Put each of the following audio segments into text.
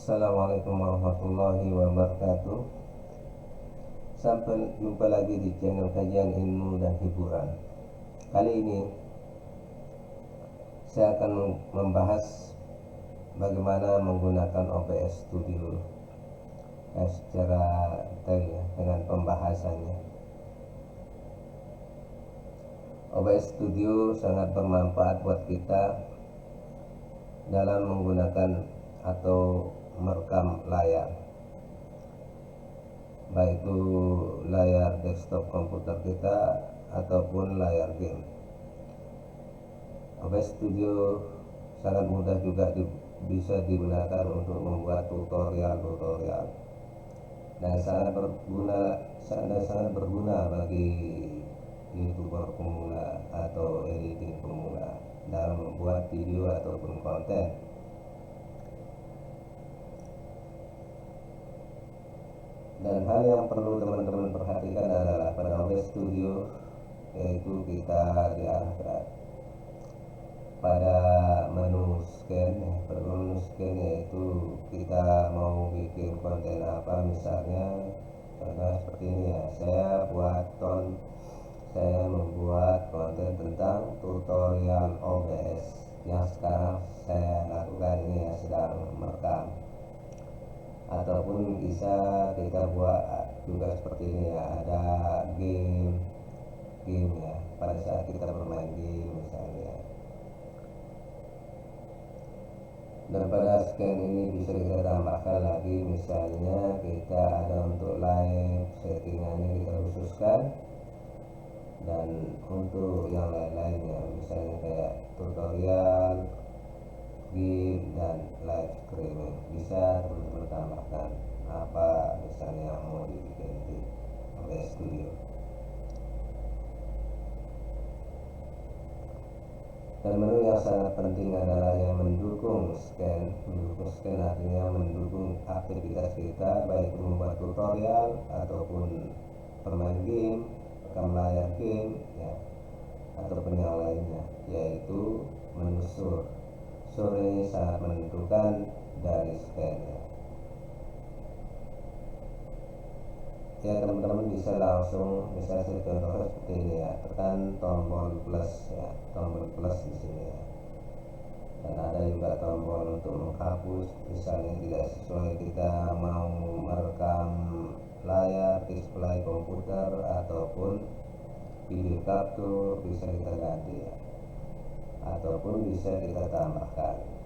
Assalamualaikum warahmatullahi wabarakatuh. Sampai jumpa lagi di channel kajian ilmu dan hiburan. Kali ini saya akan membahas bagaimana menggunakan OBS Studio secara detail dengan pembahasannya. OBS Studio sangat bermanfaat buat kita dalam menggunakan atau merekam layar, baik itu layar desktop komputer kita ataupun layar game. OBS Studio sangat mudah juga bisa digunakan untuk membuat tutorial dan sangat berguna bagi YouTuber pemula atau editing pemula dalam membuat video ataupun konten. Dan hal yang perlu teman-teman perhatikan adalah pada OBS Studio, yaitu kita diarahkan pada menu scan. Pada menu scan yaitu kita mau bikin konten apa, misalnya contoh seperti ini ya, saya membuat konten tentang tutorial OBS yang sekarang saya lakukan ini ya, sedang merekam. Ataupun bisa kita buat juga seperti ini ya, ada game ya, pada saat kita bermain game misalnya. Dan pada scan ini bisa kita tambahkan lagi, misalnya kita ada untuk live, settingannya kita khususkan, dan untuk yang lain-lainnya misalnya kayak tutorial, game, dan live streaming bisa teman-teman tambahkan apa misalnya yang mau dibikin di OBS Studio. Dan menu yang sangat penting adalah yang mendukung scan. Mendukung scan artinya mendukung aktivitas kita, baik membuat tutorial ataupun bermain game, rekam layar game ya, ataupun yang lainnya, yaitu menu sur. Sur ini sangat menentukan dari scan ya, teman-teman bisa langsung, misalnya saya contohnya seperti ini ya, tekan tombol plus ya, tombol plus di sini ya, dan ada juga tombol untuk menghapus misalnya tidak sesuai, kita mau merekam layar display komputer ataupun video capture, bisa kita ganti ya, ataupun bisa kita tambahkan ya.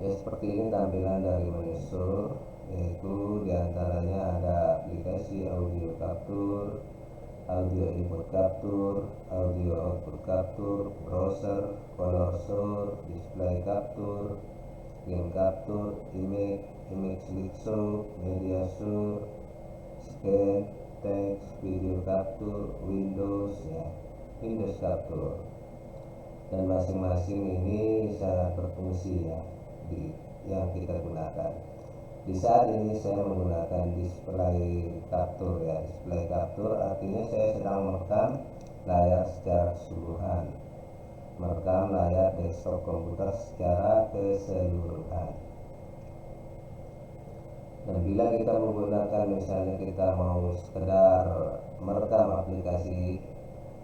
Seperti ini tampilan dari menu sur, yaitu diantaranya ada aplikasi audio capture, audio input capture, audio output capture, browser, color sur, display capture, game capture, image slideshow, media sur, scan, text, video capture, Windows ya, Windows capture. Dan masing-masing ini sangat berfungsi ya yang kita gunakan. Di saat ini saya menggunakan display capture ya. Display capture artinya saya sedang merekam layar secara keseluruhan, merekam layar desktop komputer secara keseluruhan. Dan bila kita menggunakan, misalnya kita mau sekedar merekam aplikasi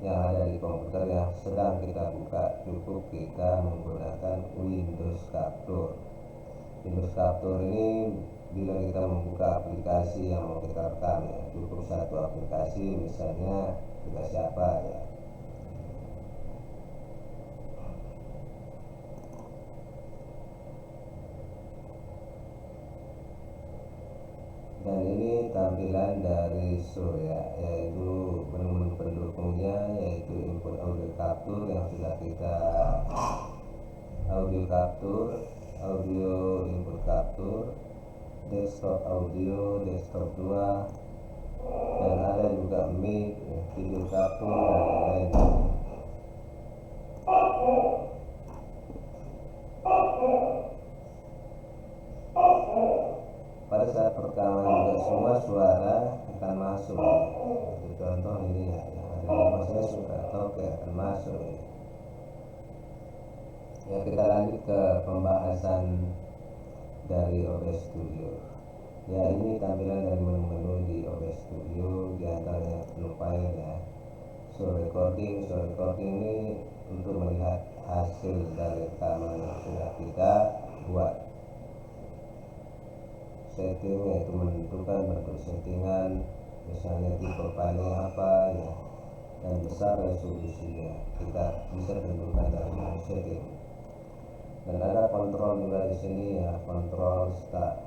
yang ada di komputer yang sedang kita buka, cukup kita menggunakan Windows Capture. Windows Capture ini bila kita membuka aplikasi yang mau kita rekam ya, cukup satu aplikasi, misalnya aplikasi apa ya. Dan ini tampilan dari sur ya, yaitu menu pendukungnya, yaitu input audio capture yang sudah kita audio capture, audio input capture, desktop audio, desktop 2, dan ada juga mic, video capture, dan lain-lain. Pada saat perekaman juga semua suara akan masuk ya. Contoh ini ya, yang ada di rumah saya suka toke akan masuk ya. Ya, kita lanjut ke pembahasan dari OBS Studio. Ya, ini tampilan dari menu-menu di OBS Studio, di antaranya menu file ya. So recording ini untuk melihat hasil dari rekaman yang sudah kita buat. Setting yaitu menentukan bentuk settingan, misalnya tipe filenya apa ya, dan besar resolusinya kita bisa tentukan dari menu setting. Dan ada kontrol juga di sini ya, kontrol start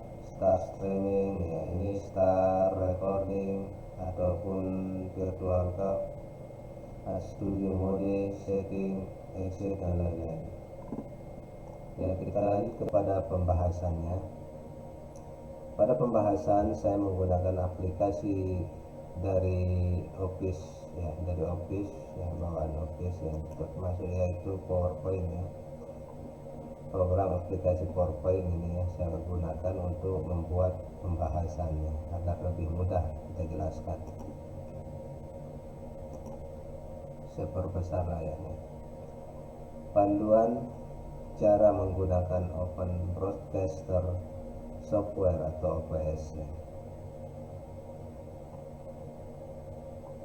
streaming ya, ini start recording ataupun virtual cup, studio mode, setting, exit dan lain-lain. Ya, kita lanjut kepada pembahasannya. Pada pembahasan saya menggunakan aplikasi dari Office ya, yang bawaan Office yang termasuk yaitu PowerPoint ya. Program aplikasi PowerPoint ini ya saya gunakan untuk membuat pembahasannya agar lebih mudah kita jelaskan. Saya perbesar layarnya. Panduan cara menggunakan Open Broadcaster Software atau OBS ya.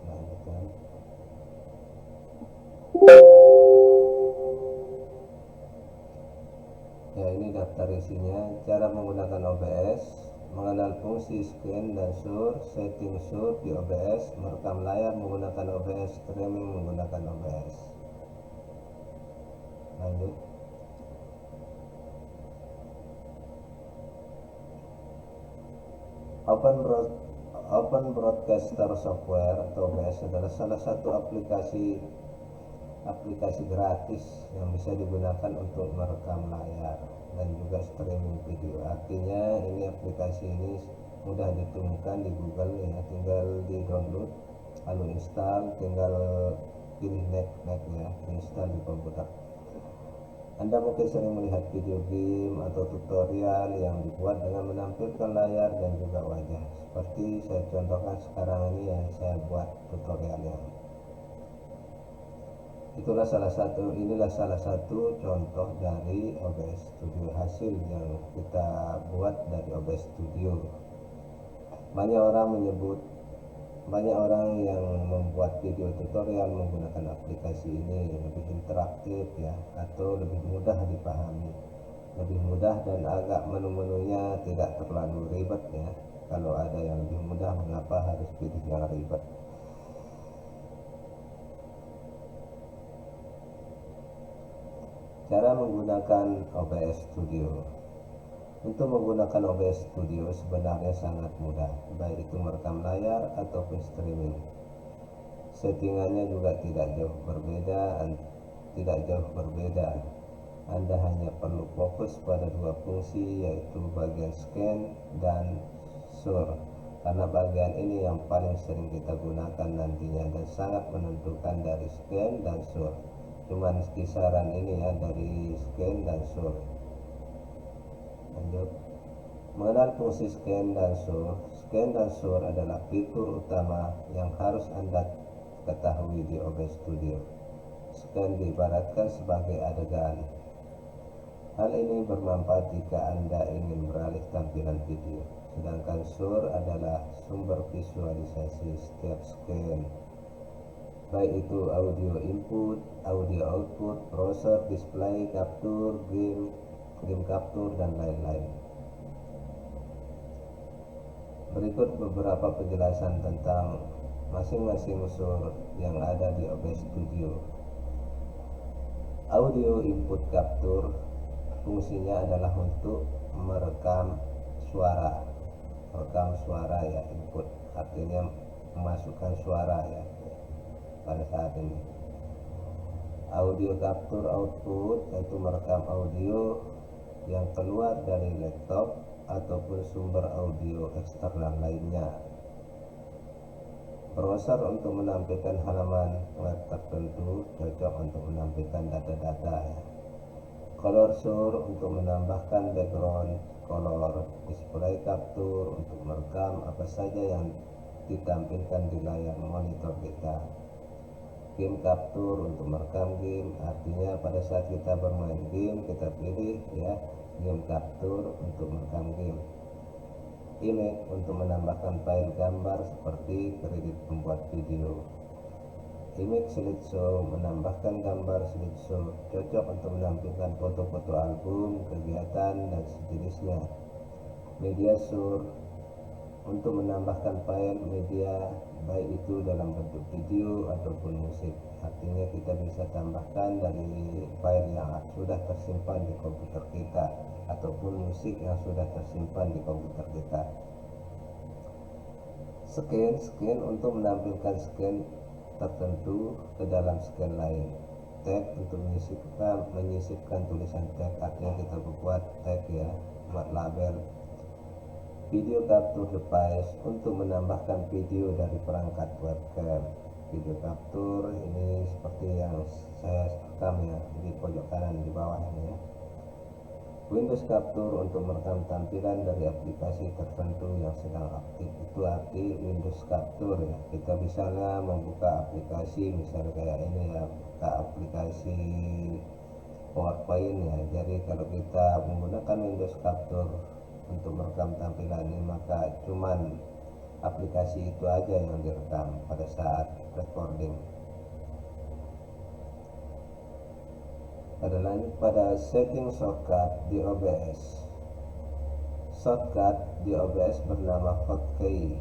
Lanjutkan. Ya, ini daftar isinya. Cara menggunakan OBS: mengenal fungsi scan dan sur, setting sur di OBS, merekam layar menggunakan OBS, streaming menggunakan OBS. Lanjut. Open Broadcaster Software atau OBS adalah salah satu aplikasi gratis yang bisa digunakan untuk merekam layar dan juga streaming video. Artinya ini aplikasi ini mudah ditemukan di Google ya, tinggal di download lalu install, tinggal pilih next ya, install di komputer. Anda mungkin sering melihat video game atau tutorial yang dibuat dengan menampilkan layar dan juga wajah, seperti saya contohkan sekarang ini ya, saya buat tutorialnya. Inilah salah satu contoh dari OBS Studio, hasil yang kita buat dari OBS Studio. Banyak orang yang membuat video tutorial menggunakan aplikasi ini lebih interaktif ya, atau lebih mudah dipahami, lebih mudah dan agak menu-menunya tidak terlalu ribet ya. Kalau ada yang lebih mudah, mengapa harus pilih yang ribet? Cara menggunakan OBS Studio. Untuk menggunakan OBS Studio sebenarnya sangat mudah, baik itu merekam layar ataupun streaming. Settingannya juga tidak jauh berbeda. Anda hanya perlu fokus pada dua fungsi, yaitu bagian scan dan sur, karena bagian ini yang paling sering kita gunakan nantinya dan sangat menentukan dari scan dan sur. Cuman kisaran ini ya, dari scan dan sur. Lanjut. Mengenal fungsi scan dan sur. Scan dan sur adalah fitur utama yang harus Anda ketahui di OBS Studio. Scan diibaratkan sebagai adegan. Hal ini bermanfaat jika Anda ingin beralih tampilan video, sedangkan sur adalah sumber visualisasi setiap scan, baik itu audio input, audio output, browser, display, capture, game capture, dan lain-lain. Berikut beberapa penjelasan tentang masing-masing unsur yang ada di OBS Studio. Audio input capture fungsinya adalah untuk merekam suara ya, input artinya memasukkan suara ya pada saat ini. Audio capture output yaitu merekam audio yang keluar dari laptop ataupun sumber audio eksternal lainnya. Browser untuk menampilkan halaman web tertentu, cocok untuk menampilkan data-data ya. Color sur untuk menambahkan background color. Display capture untuk merekam apa saja yang ditampilkan di layar monitor kita. game capture untuk merekam game, artinya pada saat kita bermain game kita pilih ya game capture untuk merekam game. Image untuk menambahkan file gambar seperti kredit pembuat video. Image slideshow menambahkan gambar slideshow, cocok untuk menampilkan foto-foto album, kegiatan, dan sejenisnya. Media source untuk menambahkan file media baik itu dalam bentuk video ataupun musik, artinya kita bisa tambahkan dari file yang sudah tersimpan di komputer kita ataupun musik yang sudah tersimpan di komputer kita. Scan untuk menampilkan scan tertentu ke dalam scan lain. Tag untuk menyisipkan tulisan tag, artinya kita buat tag ya, buat label. Video capture device untuk menambahkan video dari perangkat webcam. Video capture ini seperti yang saya rekam ya di pojok kanan di bawah ini ya. Windows Capture untuk merekam tampilan dari aplikasi tertentu yang sedang aktif. Itu arti Windows Capture ya. Kita misalnya membuka aplikasi misalnya kayak ini ya, buka aplikasi PowerPoint ya. Jadi kalau kita menggunakan Windows Capture untuk merekam tampilan ini, maka cuman aplikasi itu aja yang direkam pada saat recording. Pada setting shortcut di OBS. Shortcut di OBS bernama hotkey.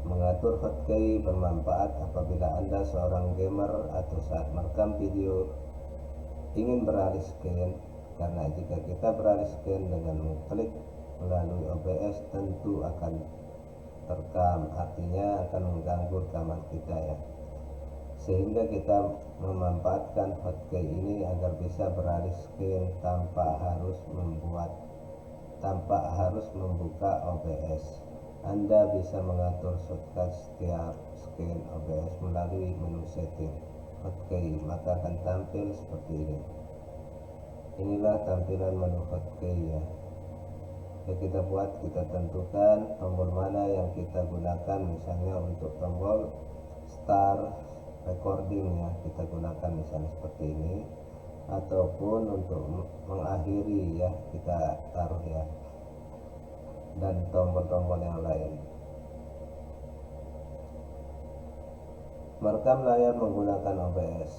Mengatur hotkey bermanfaat apabila Anda seorang gamer atau saat merekam video ingin beralih scan, karena jika kita beralih scan dengan mengklik melalui OBS tentu akan terekam, artinya akan mengganggu rekaman kita ya. Sehingga kita memanfaatkan hotkey ini agar bisa beralih scan tanpa harus membuka OBS. Anda bisa mengatur shortcut setiap scan OBS melalui menu setting hotkey, maka akan tampil seperti ini. Inilah tampilan menu hotkey ya. Kita tentukan tombol mana yang kita gunakan, misalnya untuk tombol start recording ya, kita gunakan misalnya seperti ini, ataupun untuk mengakhiri ya kita taruh ya, dan tombol-tombol yang lain. Merekam layar menggunakan OBS.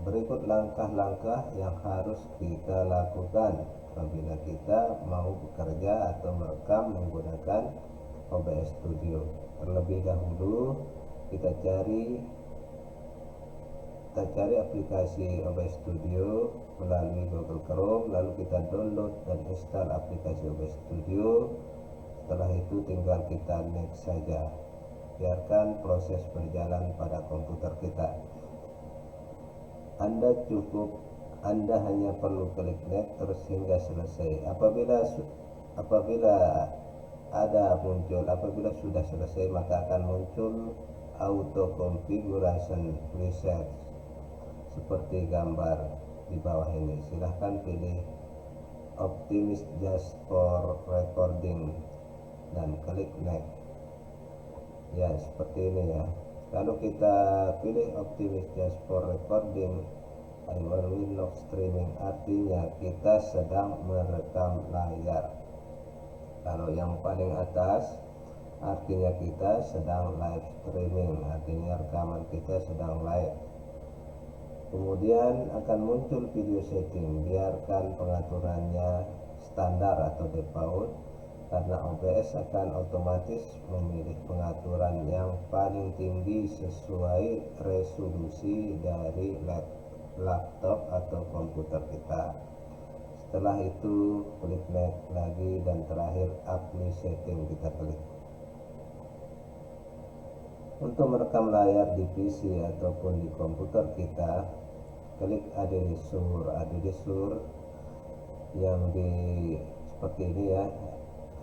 Berikut langkah-langkah yang harus kita lakukan apabila kita mau bekerja atau merekam menggunakan OBS Studio. Terlebih dahulu kita cari aplikasi OBS Studio melalui Google Chrome, lalu kita download dan install aplikasi OBS Studio. Setelah itu tinggal kita next saja, biarkan proses berjalan pada komputer kita. Anda hanya perlu klik next terus hingga selesai. Apabila sudah selesai, maka akan muncul auto configuration preset seperti gambar di bawah ini. Silahkan pilih optimize just for recording dan klik next ya, seperti ini ya. Lalu kita pilih optimize just for recording and will not streaming, artinya kita sedang merekam layar. Kalau yang paling atas artinya kita sedang live streaming, artinya rekaman kita sedang live. Kemudian akan muncul video setting, biarkan pengaturannya standar atau default, karena OBS akan otomatis memilih pengaturan yang paling tinggi sesuai resolusi dari laptop atau komputer kita. Setelah itu klik next lagi, dan terakhir apply setting kita klik. Untuk merekam layar di PC ataupun di komputer kita, klik add sur yang di seperti ini ya,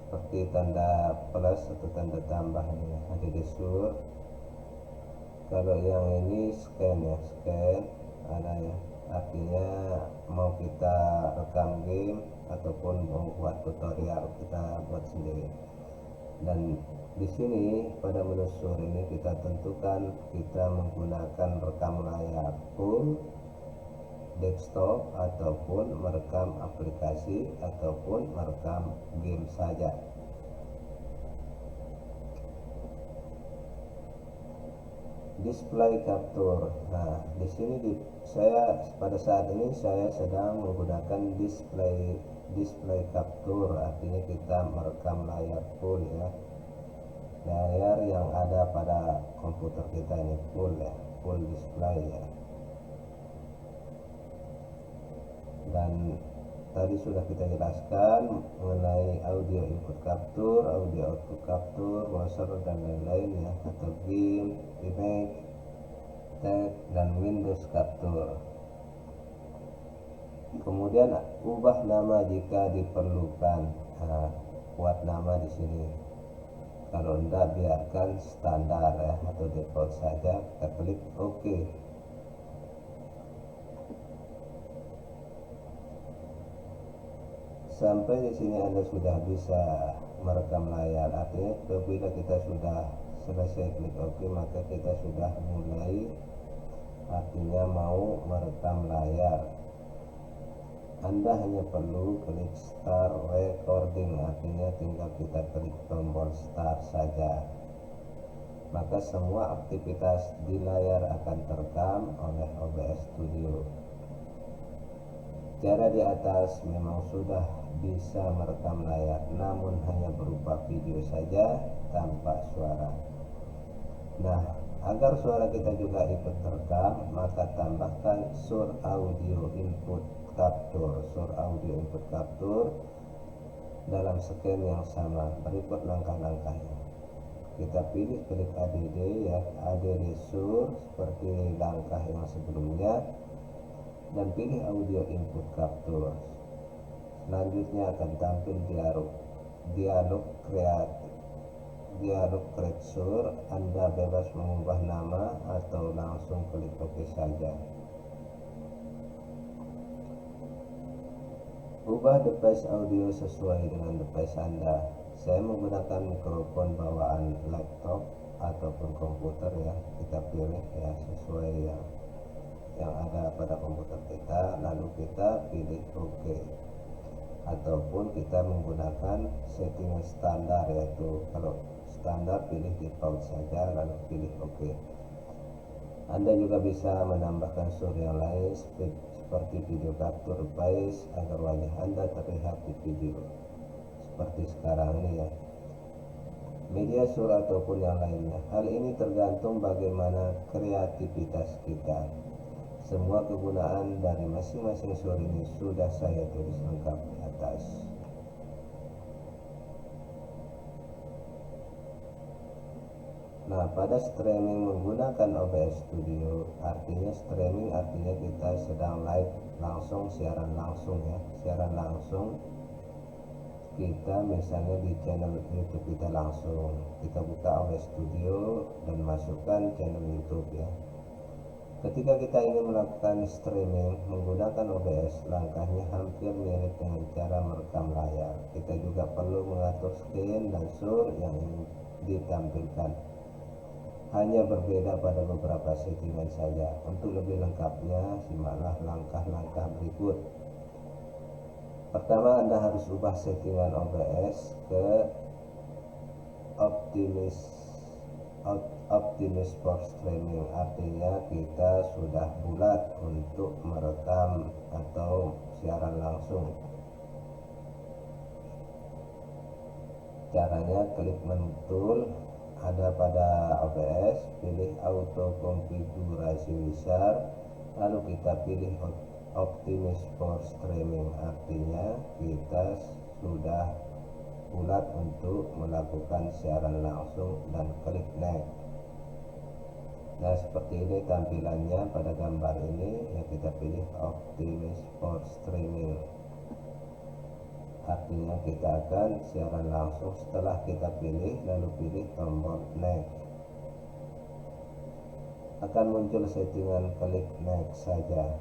seperti tanda plus atau tanda tambah ini ya, add sur. Kalau yang ini scan ya, scan ada ya, artinya mau kita rekam game ataupun mau buat tutorial, kita buat sendiri. Dan di sini pada menu sur ini kita tentukan kita menggunakan rekam layar full desktop ataupun merekam aplikasi ataupun merekam game saja. Display capture. Nah, di sini saya pada saat ini saya sedang menggunakan display capture, artinya kita merekam layar full ya. Layar yang ada pada komputer kita ini full ya, full display ya. Dan tadi sudah kita jelaskan mengenai audio input capture, audio output capture, browser dan lain-lain ya, atau game, image, text, dan Windows capture. Kemudian ubah nama jika diperlukan. Nah, buat nama di sini. Kalau tidak biarkan standar ya, atau default saja. Kita klik OK. Sampai di sini Anda sudah bisa merekam layar. Artinya apabila kita sudah selesai klik OK, maka kita sudah mulai, artinya mau merekam layar. Anda hanya perlu klik start recording, artinya tinggal kita klik tombol start saja. Maka semua aktivitas di layar akan terekam oleh OBS Studio. Cara di atas memang sudah bisa merekam layar, namun hanya berupa video saja tanpa suara. Nah, agar suara kita juga ikut terekam, maka tambahkan source audio input capture dalam scan yang sama. Berikut langkah-langkahnya. Kita pilih klik ADD ya, ADD source seperti langkah yang sebelumnya, dan pilih audio input capture. Selanjutnya akan tampil dialog create source. Anda bebas mengubah nama atau langsung klik OK saja. Ubah device audio sesuai dengan device Anda. Saya menggunakan mikrofon bawaan laptop ataupun komputer ya. Kita pilih ya sesuai yang ada pada komputer kita, lalu kita pilih OK. Ataupun kita menggunakan settingan standar, yaitu kalau standar pilih default saja lalu pilih OK. Anda juga bisa menambahkan source yang lain seperti video capture voice agar wajah Anda terlihat di video seperti sekarang ini ya, media sur ataupun yang lainnya. Hal ini tergantung bagaimana kreativitas kita. Semua kegunaan dari masing-masing sur ini sudah saya tulis lengkap di atas. Nah, pada streaming menggunakan OBS Studio, artinya streaming artinya kita sedang live langsung, siaran langsung ya, siaran langsung. Kita misalnya di channel YouTube kita langsung, kita buka OBS Studio dan masukkan channel YouTube ya. Ketika kita ingin melakukan streaming menggunakan OBS, langkahnya hampir mirip dengan cara merekam layar. Kita juga perlu mengatur scan dan sur yang ingin ditampilkan. Hanya berbeda pada beberapa settingan saja. Untuk lebih lengkapnya, simaklah langkah-langkah berikut. Pertama, Anda harus ubah settingan OBS ke Optimus for Streaming, artinya kita sudah bulat untuk merekam atau siaran langsung. Caranya klik menu tool ada pada OBS, pilih auto konfigurasi wizard, lalu kita pilih Optimus for Streaming, artinya kita sudah bulat untuk melakukan siaran langsung dan klik next. Nah, seperti ini tampilannya pada gambar ini yang kita pilih Optimus for Streaming, artinya kita akan siaran langsung. Setelah kita pilih lalu pilih tombol next, akan muncul settingan, klik next saja.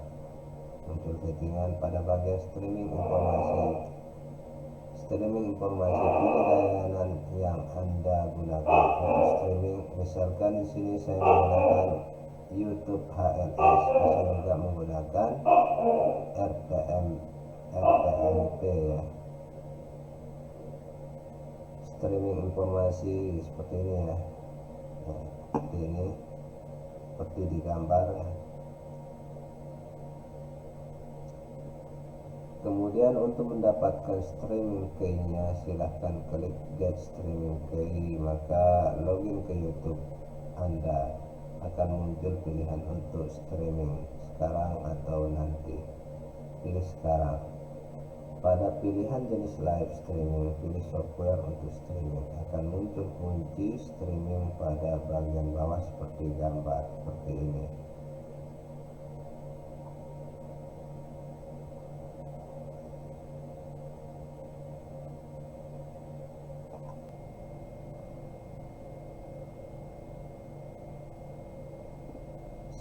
Muncul settingan pada bagian streaming informasi. Pilih layanan yang Anda gunakan untuk streaming. Misalkan di sini saya menggunakan YouTube HLS, saya juga menggunakan RTMP ya. Streaming informasi seperti ini ya. Seperti ini, seperti di gambar ya. Kemudian untuk mendapatkan streaming key-nya silahkan klik get streaming key, maka login ke YouTube Anda, akan muncul pilihan untuk streaming sekarang atau nanti. Pilih sekarang. Pada pilihan jenis live streaming, pilih software untuk streaming. Akan muncul kunci streaming pada bagian bawah seperti gambar seperti ini.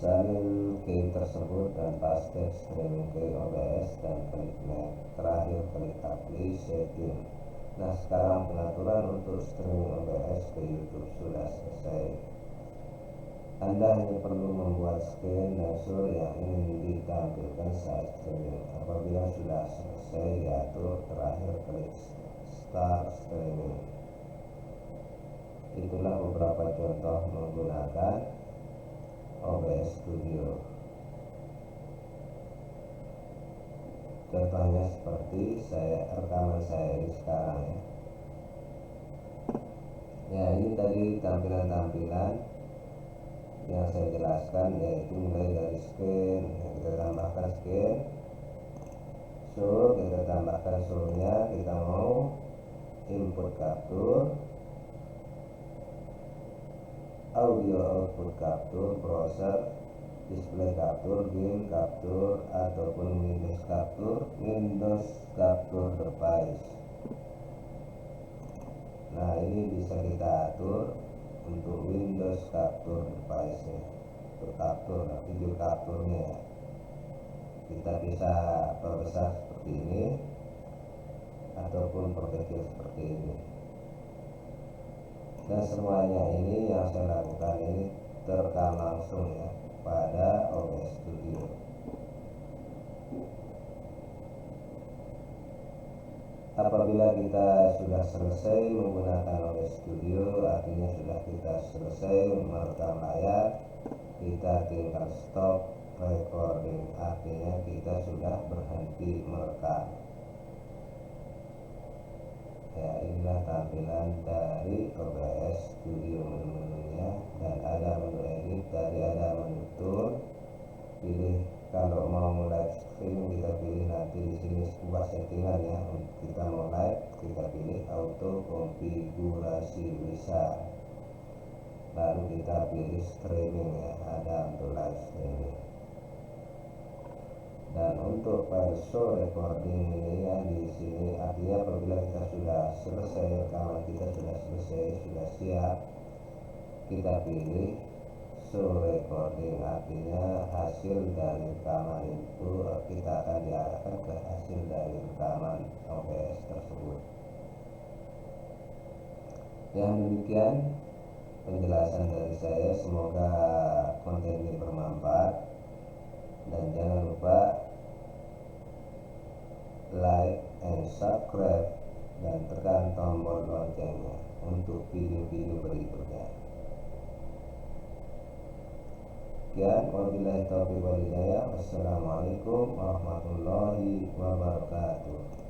Salin key tersebut dan paste streaming key OBS dan klik next. Terakhir klik apply setting. Nah, sekarang pengaturan untuk streaming OBS ke YouTube sudah selesai. Anda hanya perlu membuat scan dan sur yang ingin ditampilkan saat streaming. Apabila sudah selesai diatur, terakhir klik start streaming. Itulah beberapa contoh menggunakan OBS Studio. Contohnya seperti rekaman saya ini sekarang ya. Ya, ini tadi tampilan-tampilan yang saya jelaskan, yaitu mulai dari scan, kita tambahkan scan, so kita tambahkan surnya, kita mau input capture, audio output capture, browser, display capture, game capture, ataupun Windows capture device. Nah, ini bisa kita atur untuk Windows capture device ya, untuk capture video capture-nya. Kita bisa perbesar seperti ini ataupun perkecil seperti ini. Dan semuanya ini yang saya lakukan ini terekam langsung ya pada OBS Studio. Apabila kita sudah selesai menggunakan OBS Studio, artinya sudah kita selesai merekam layar, kita tinggal stop recording, artinya kita sudah berhenti merekam. Ya, inilah tampilan dari OBS Studio menu-menunya, dan ada menu edit, tadi ada menu tool. Pilih kalau mau live stream, kita pilih nanti di sini sebuah settingan ya. Kita mau live, kita pilih auto konfigurasi bisa. Lalu kita pilih streaming ya, ada untuk live streaming. Dan untuk file show recording ini ya, di sini artinya apabila kita sudah selesai rekaman, kita sudah selesai, sudah siap, kita pilih show recording, artinya hasil dari rekaman itu kita akan diarahkan ke hasil dari rekaman OBS tersebut. Yang demikian penjelasan dari saya, semoga konten ini bermanfaat. Dan jangan lupa like and subscribe dan tekan tombol loncengnya untuk video-video berikutnya. Sekian, wabillahi taufiq wal hidayah. Wassalamualaikum warahmatullahi wabarakatuh.